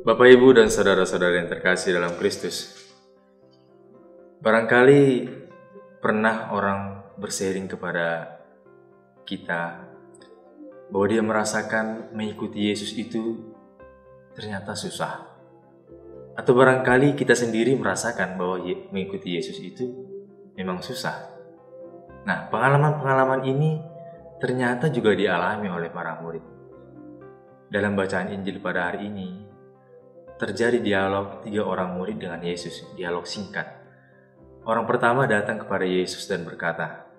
Bapak, Ibu, dan saudara-saudara yang terkasih dalam Kristus, barangkali pernah orang bersharing kepada kita bahwa dia merasakan mengikuti Yesus itu ternyata susah. Atau barangkali kita sendiri merasakan bahwa mengikuti Yesus itu memang susah. Nah, pengalaman-pengalaman ini ternyata juga dialami oleh para murid. Dalam bacaan Injil pada hari ini, terjadi dialog 3 orang murid dengan Yesus, dialog singkat. Orang pertama datang kepada Yesus dan berkata,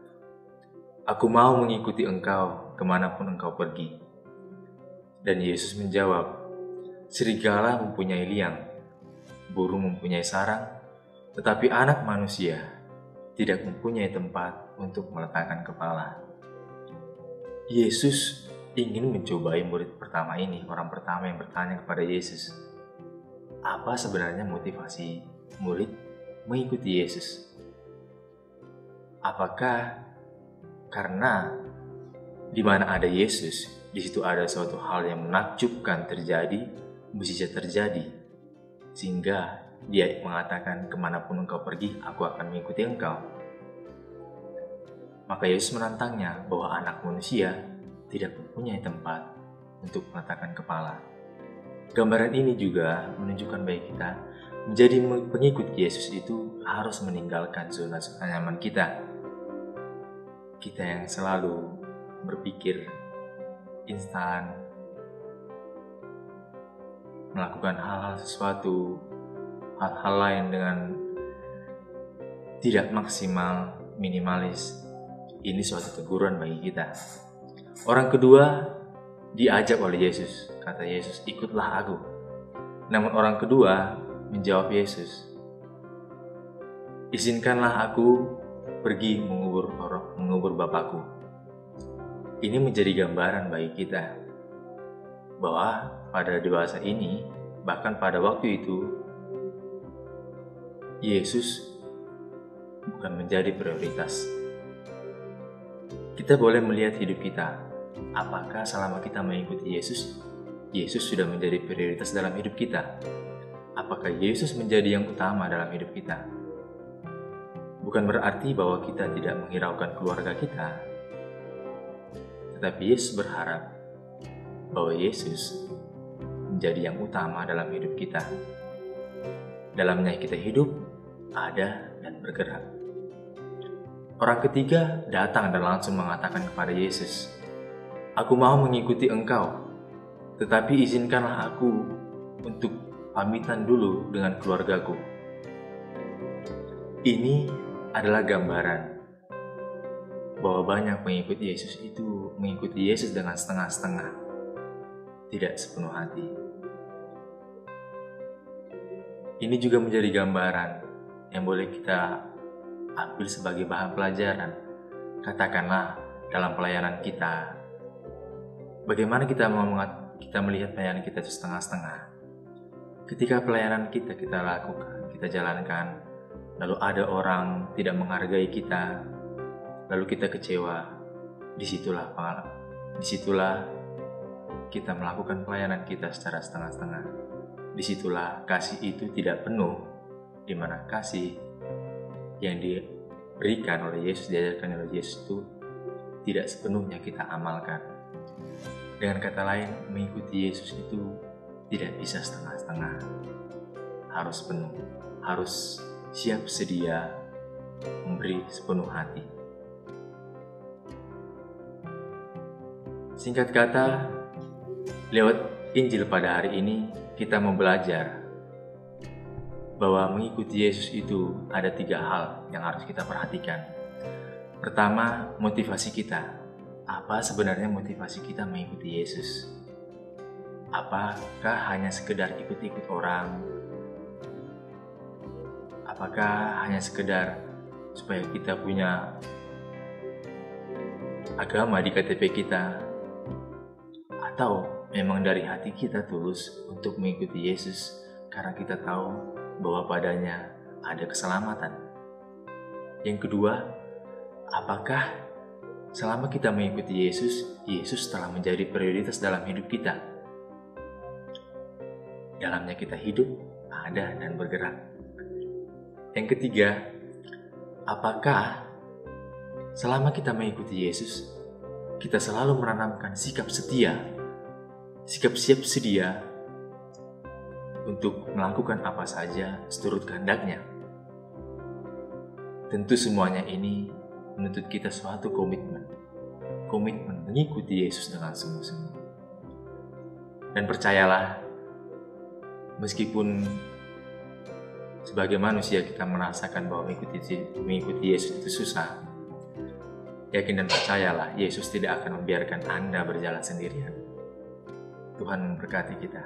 "Aku mau mengikuti engkau kemanapun engkau pergi." Dan Yesus menjawab, "Serigala mempunyai liang, burung mempunyai sarang, tetapi anak manusia tidak mempunyai tempat untuk meletakkan kepala." Yesus ingin mencobai murid pertama ini, orang pertama yang bertanya kepada Yesus, apa sebenarnya motivasi murid mengikuti Yesus? Apakah karena di mana ada Yesus, di situ ada suatu hal yang menakjubkan terjadi, mesti terjadi, sehingga dia mengatakan, "Kemanapun engkau pergi, aku akan mengikuti engkau." Maka Yesus menantangnya bahwa anak manusia tidak mempunyai tempat untuk meletakkan kepala. Gambaran ini juga menunjukkan bagi kita menjadi pengikut Yesus itu harus meninggalkan zona-zona nyaman kita. Kita yang selalu berpikir instan, melakukan hal-hal lain dengan tidak maksimal, minimalis. Ini suatu teguran bagi kita. Orang kedua diajak oleh Yesus. Kata Yesus, "Ikutlah aku." Namun orang kedua menjawab Yesus, "Izinkanlah aku pergi mengubur Bapakku." Ini menjadi gambaran bagi kita bahwa pada dewasa ini, bahkan pada waktu itu, Yesus bukan menjadi prioritas. Kita boleh melihat hidup kita. Apakah selama kita mengikuti Yesus, Yesus sudah menjadi prioritas dalam hidup kita? Apakah Yesus menjadi yang utama dalam hidup kita? Bukan berarti bahwa kita tidak menghiraukan keluarga kita, tetapi Yesus berharap bahwa Yesus menjadi yang utama dalam hidup kita. Dalamnya kita hidup, ada, dan bergerak. Orang ketiga datang dan langsung mengatakan kepada Yesus, "Aku mau mengikuti engkau, tetapi izinkanlah aku untuk pamitan dulu dengan keluargaku." Ini adalah gambaran bahwa banyak pengikut Yesus itu mengikuti Yesus dengan setengah-setengah, tidak sepenuh hati. Ini juga menjadi gambaran yang boleh kita ambil sebagai bahan pelajaran. Katakanlah dalam pelayanan kita, bagaimana kita melihat pelayanan kita itu setengah-setengah. Ketika pelayanan kita lakukan, kita jalankan, lalu ada orang tidak menghargai kita, lalu kita kecewa, disitulah kita melakukan pelayanan kita secara setengah-setengah. Disitulah kasih itu tidak penuh, di mana kasih yang diberikan oleh Yesus, diajarkan oleh Yesus itu tidak sepenuhnya kita amalkan. Dengan kata lain, mengikuti Yesus itu tidak bisa setengah-setengah. Harus penuh, harus siap sedia memberi sepenuh hati. Singkat kata, lewat Injil pada hari ini kita mau belajar bahwa mengikuti Yesus itu ada 3 hal yang harus kita perhatikan. Pertama, motivasi kita. Apa sebenarnya motivasi kita mengikuti Yesus? Apakah hanya sekedar ikut-ikut orang? Apakah hanya sekedar supaya kita punya agama di KTP kita? Atau memang dari hati kita tulus untuk mengikuti Yesus karena kita tahu bahwa padanya ada keselamatan? Yang kedua, apakah selama kita mengikuti Yesus, Yesus telah menjadi prioritas dalam hidup kita? dalamnya kita hidup, ada, dan bergerak. Yang ketiga, apakah selama kita mengikuti Yesus, kita selalu menanamkan sikap setia, sikap siap sedia untuk melakukan apa saja seturut kehendaknya. Tentu semuanya ini menuntut kita suatu komitmen mengikuti Yesus dengan sungguh-sungguh. Dan percayalah, meskipun sebagai manusia kita merasakan bahwa mengikuti Yesus itu susah, yakin dan percayalah, Yesus tidak akan membiarkan Anda berjalan sendirian. Tuhan memberkati kita.